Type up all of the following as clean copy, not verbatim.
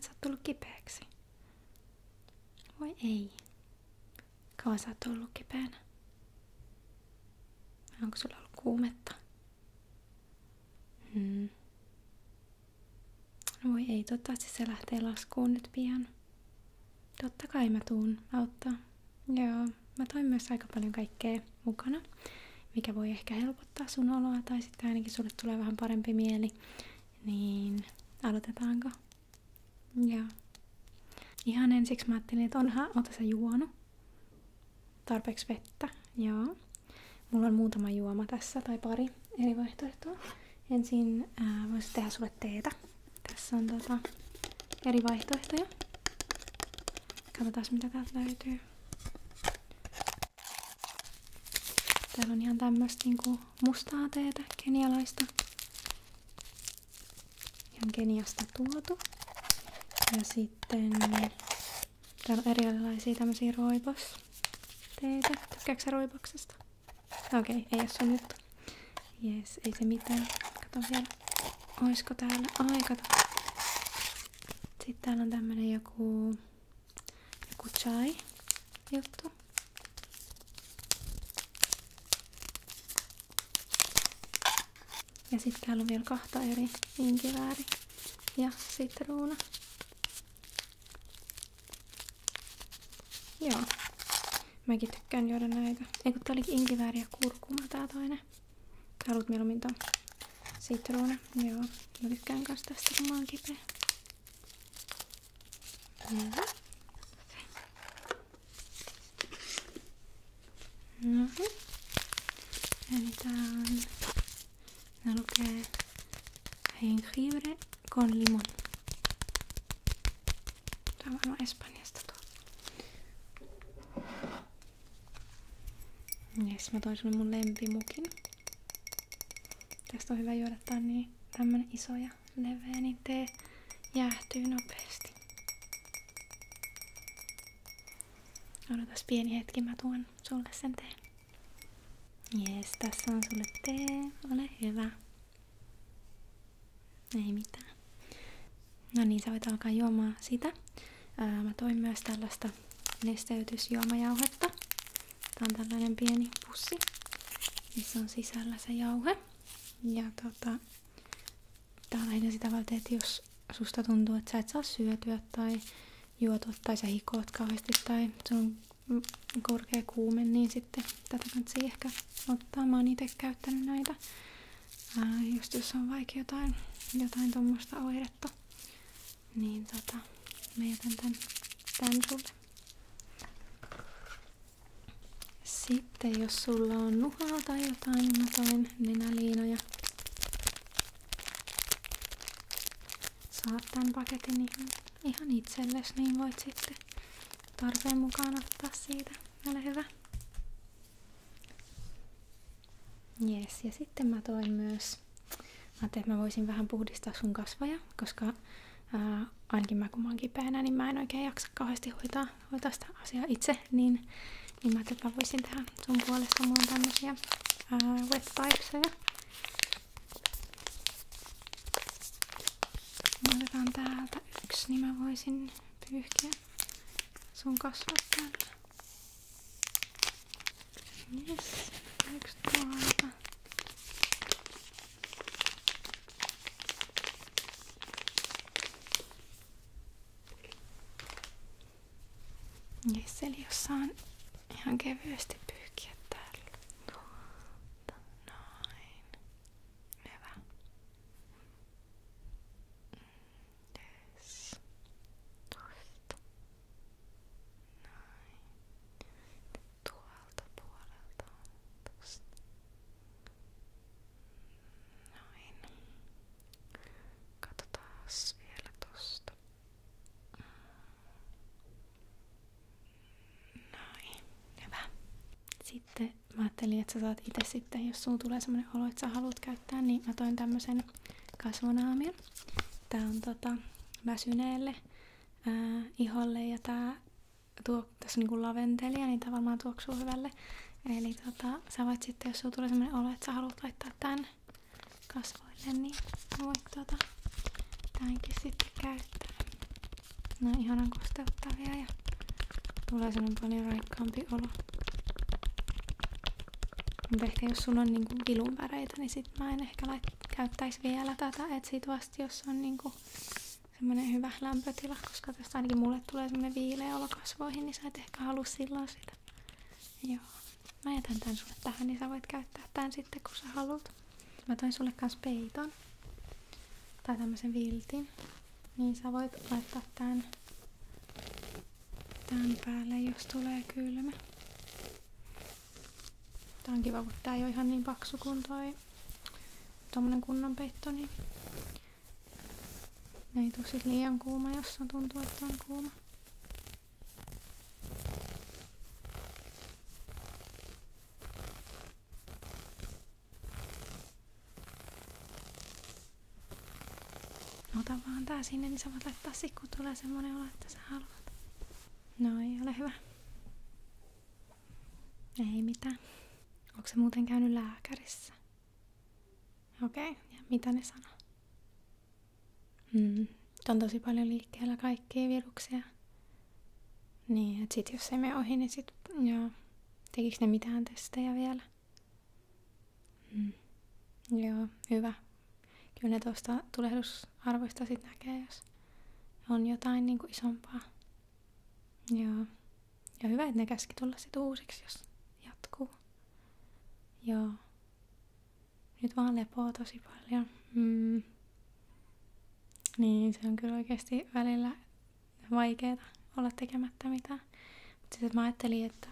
että sä oot tullut kipeäksi. Voi ei. Kauan sä oot ollut kipeänä? Onko sulla ollut kuumetta? Voi ei, toivottavasti se lähtee laskuun nyt pian. Totta kai mä tuun auttaa. Joo, mä toin myös aika paljon kaikkea mukana, mikä voi ehkä helpottaa sun oloa, tai sitten ainakin sulle tulee vähän parempi mieli. Niin, aloitetaanko? Joo. Ihan ensiksi mä ajattelin, että oota sä juonut tarpeeksi vettä? Joo. Mulla on muutama juoma tässä, tai pari eri vaihtoehtoa. Ensin voisin tehdä sulle teetä. Tässä on eri vaihtoehtoja. Katsotaan mitä täältä löytyy. Täällä on ihan tämmöstä niinku mustaa teetä, kenialaista. Ihan Keniasta tuotu. Ja sitten täällä on erilaisia tämmösiä rooibos-teitä. Tykkääksä sä rooiboksesta? Okei, ei oo sun juttu. Jees, ei se mitään. Kato vielä. Oisko täällä? Ai, kato. Sitten täällä on tämmönen joku chai juttu. Ja sitten täällä on vielä 2 eri inkivääri ja sitruuna. Joo. Mäkin tykkään juoda näitä. Eikö tää olikin inkivääri ja kurkuma tää toinen. Tää haluat mieluummin ton sitruuna. Joo. Mä tykkään kans tästä, kun mä oon kipeä. Eli tää on... Nää lukee jengibre con limon. Tää on varmaan Espanjasta tuo. Jes, mä toin sulle mun lempimukin. Tästä on hyvä juoda, tää on niin tämmönen iso ja leveä, niin tee jäähtyy nopeasti. Odotas pieni hetki, mä tuon sulle sen teen. Jees, tässä on sulle tee. Ole hyvä. Ei mitään. No niin, sä voit alkaa juomaan sitä. Mä toin myös tällaista nesteytysjuomajauhetta. Tää on tällainen pieni pussi, missä on sisällä se jauhe. Ja tää on lähinnä sitä varten, että jos susta tuntuu, että sä et saa syötyä tai juotua tai sä hikoot kauheasti tai se on korkea kuume, niin sitten tätä kannattaa ehkä ottaa. Mä oon ite käyttänyt näitä, just jos on vaikka jotain tommoista oiretta, niin mä jätän tän sulle. Sitten jos sulla on nuhaa tai jotain, niin mä toin nenäliinoja. Saat tän paketin ihan itsellesi, niin voit sitten tarpeen mukaan ottaa siitä. Ole hyvä. Jees, ja sitten mä toin myös, että mä voisin vähän puhdistaa sun kasvoja, koska ainakin kun mä oon kipeänä, niin mä en oikein jaksa kauheasti hoitaa sitä asiaa itse, niin mä ajattelin, että mä voisin tehdä sun puolesta. Mulla on tämmösiä wet wipeseja. Otetaan täältä 1, niin mä voisin pyyhkiä sun kasvot tällä. Yes, 1 tuolta. Yes, eli jos saan ihan kevyesti pyyhkiä täällä. Noin. Hyvä. Yes. Tosta. Noin. Tuolta puolelta. Tosta. Noin. Katsotaas vielä tosta. Noin. Hyvä. Sitten mä ajattelin, että sä saat itse sitten, jos sulla tulee semmonen olo, että sä haluat käyttää, niin mä toin tämmösen kasvonaamion. Tää on väsyneelle iholle ja tässä on niinku laventelia, niin tää varmaan tuoksuu hyvälle. Eli sä voit sitten, jos sulla tulee semmonen olo, että sä haluat laittaa tän kasvoille, niin voit tämänkin sitten käyttää. Nää on ihanan kosteuttavia ja tulee sellainen paljon raikkaampi olo. Mutta ehkä jos sulla on niinku vilunväreitä, niin sit mä en ehkä käyttäis vielä tätä. Et sit vasta jos on niinku semmonen hyvä lämpötila, koska tästä ainakin mulle tulee semmonen viileä olo kasvoihin, niin sä et ehkä halua silloin sitä. Joo. Mä jätän tän sulle tähän, niin sä voit käyttää tän sitten kun sä haluat. Mä toin sulle kans peiton. Tai tämmösen viltin. Niin sä voit laittaa tän päälle, jos tulee kylmä. Tää on kiva, kun tää ei oo ihan niin paksu kuin toi tommonen kunnon peitto, niin ei tuu sit liian kuuma, jos on tuntuu, että on kuuma. Ota vaan tää sinne, niin sä voit laittaa sit, kun tulee semmonen olo, että sä haluat. Noi, ole hyvä. Ei mitään. Onko se muuten käynyt lääkärissä? Okei, ja mitä ne sanoo? On tosi paljon liikkeellä kaikkia viruksia. Niin, et sit jos ei mene ohi, niin sit joo. Tekiks ne mitään testejä vielä? Joo, hyvä. Kyllä ne tuosta tulehdusarvoista sit näkee, jos on jotain niinku isompaa. Joo. Ja hyvä, että ne käski tulla sit uusiksi, jos jatkuu. Joo. Nyt vaan lepoo tosi paljon. Niin, se on kyllä oikeesti välillä vaikeeta olla tekemättä mitään. Mutta sitten mä ajattelin, että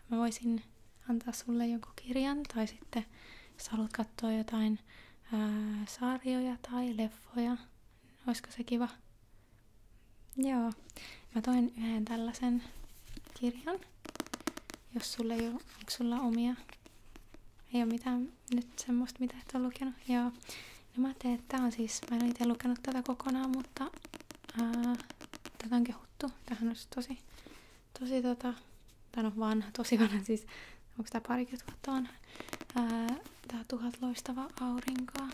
mä voisin antaa sulle jonkun kirjan, tai sitten jos haluat katsoa jotain sarjoja tai leffoja, olisiko se kiva? Joo, mä toin yhden tällaisen kirjan, jos sulla ei ole, onko sulla omia? Ei oo mitään nyt semmoista, mitä et ole lukenut. Joo. No mä ajattelin, että tää on siis, mä en ole itse lukenut tätä kokonaan, mutta tätä on kehuttu. Tämähän on tosi tai no vanha, tosi vanha siis. Onko tää parikymmentä vuotta vanha? Tää 1000 loistavaa aurinkoa.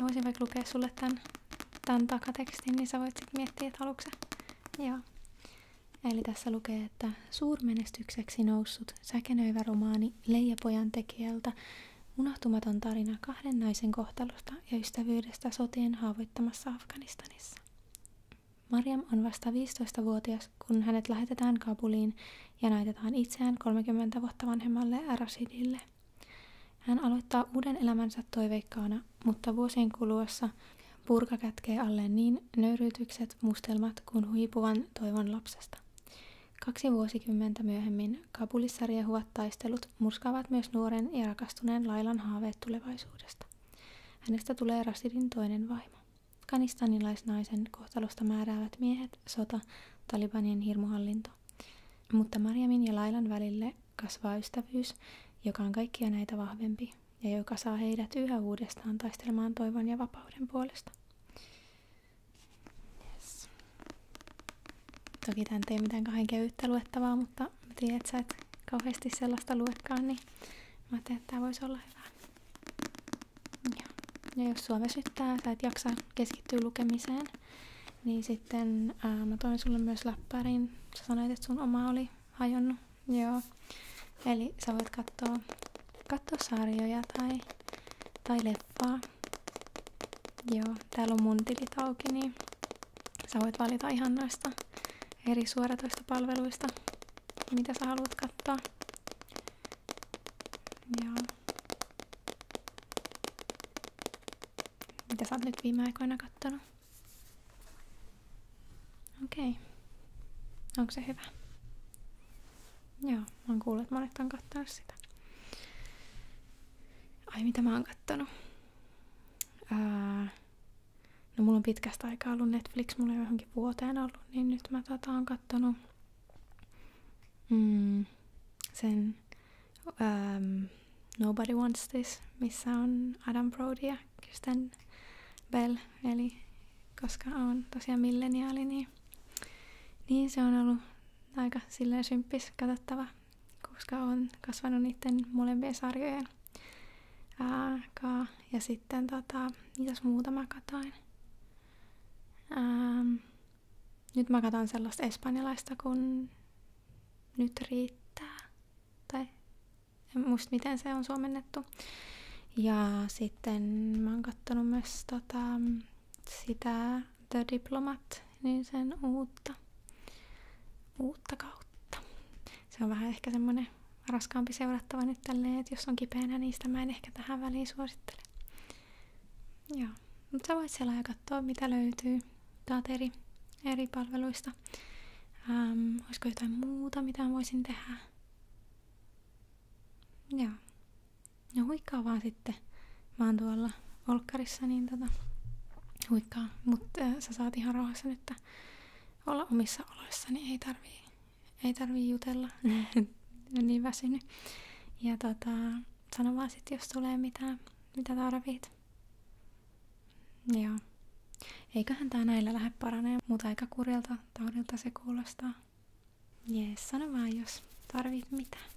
Mä voisin vaikka lukea sulle tän takatekstin, niin sä voit sit miettiä, että haluatko sä. Joo. Eli tässä lukee, että suurmenestykseksi noussut säkenöivä romaani Leijapojan tekijältä unohtumaton tarina 2 naisen kohtalosta ja ystävyydestä sotien haavoittamassa Afganistanissa. Mariam on vasta 15-vuotias, kun hänet lähetetään Kabuliin ja naitetaan itseään 30 vuotta vanhemmalle Rashidille. Hän aloittaa uuden elämänsä toiveikkaana, mutta vuosien kuluessa Burka kätkee alleen niin nöyryytykset, mustelmat kuin huipuvan toivon lapsesta. 2 vuosikymmentä myöhemmin Kabulissa riehuvat taistelut murskaavat myös nuoren ja rakastuneen Lailan haaveet tulevaisuudesta. Hänestä tulee Rashidin toinen vaimo. Afganistanilaisnaisen kohtalosta määräävät miehet, sota, Talibanien hirmuhallinto. Mutta Mariamin ja Lailan välille kasvaa ystävyys, joka on kaikkia näitä vahvempi ja joka saa heidät yhä uudestaan taistelemaan toivon ja vapauden puolesta. Yes. Toki tän ei mitään kauhean kevyttä luettavaa, mutta mä tiedän, että sä et kauheasti sellaista luekaan, niin mä ajattelin, että tää voisi olla hyvä. Ja jos sua väsyttää, sä et jaksa keskittyä lukemiseen, niin sitten mä toin sulle myös läppärin. Sä sanoit, että sun oma oli hajonnut. Joo. Eli sä voit katsoa sarjoja tai leffaa. Joo, täällä on mun tilit auki, niin sä voit valita ihan noista eri suoratoistopalveluista, mitä sä haluat katsoa. Joo. Mitä sä oot nyt viime aikoina kattonut? Okei. Onko se hyvä? Joo, mä oon kuullut, että monet on kattonut sitä. Ai, mitä mä oon kattonut? No mulla on pitkästä aikaa ollut Netflix, mulla ei ole johonkin vuoteen ollut, niin nyt mä oon kattonut sen Nobody Wants This, missä on Adam Brody ja Kristen Bell, eli koska on tosiaan milleniaali, niin se on ollut aika silleen symppis katsottava, koska on kasvanut niiden molempien sarjojen Ja sitten mitäs muuta mä katoin? Nyt mä katon sellaista espanjalaista kun Nyt riittää. Tai en muista miten se on suomennettu. Ja sitten mä oon kattonut myös sitä The Diplomat, niin sen uutta kautta. Se on vähän ehkä semmonen raskaampi seurattava nyt tälleen, että jos on kipeänä, niistä mä en ehkä tähän väliin suosittele. Joo, mutta sä voit siellä ja katsoa mitä löytyy taat eri palveluista. Olisiko jotain muuta, mitä voisin tehdä? Joo. No huikkaa vaan sitten. Mä oon tuolla olkkarissa, niin huikkaa. Mutta sä saat ihan rauhassa nyt olla omissa oloissa, niin ei tarvii jutella. On niin väsynyt. Ja sano vaan sit, jos tulee mitä tarvit. Joo. Eiköhän tää näillä lähde paranee, mutta aika kurjalta taudilta se kuulostaa. Jees, sano vaan, jos tarvit mitään.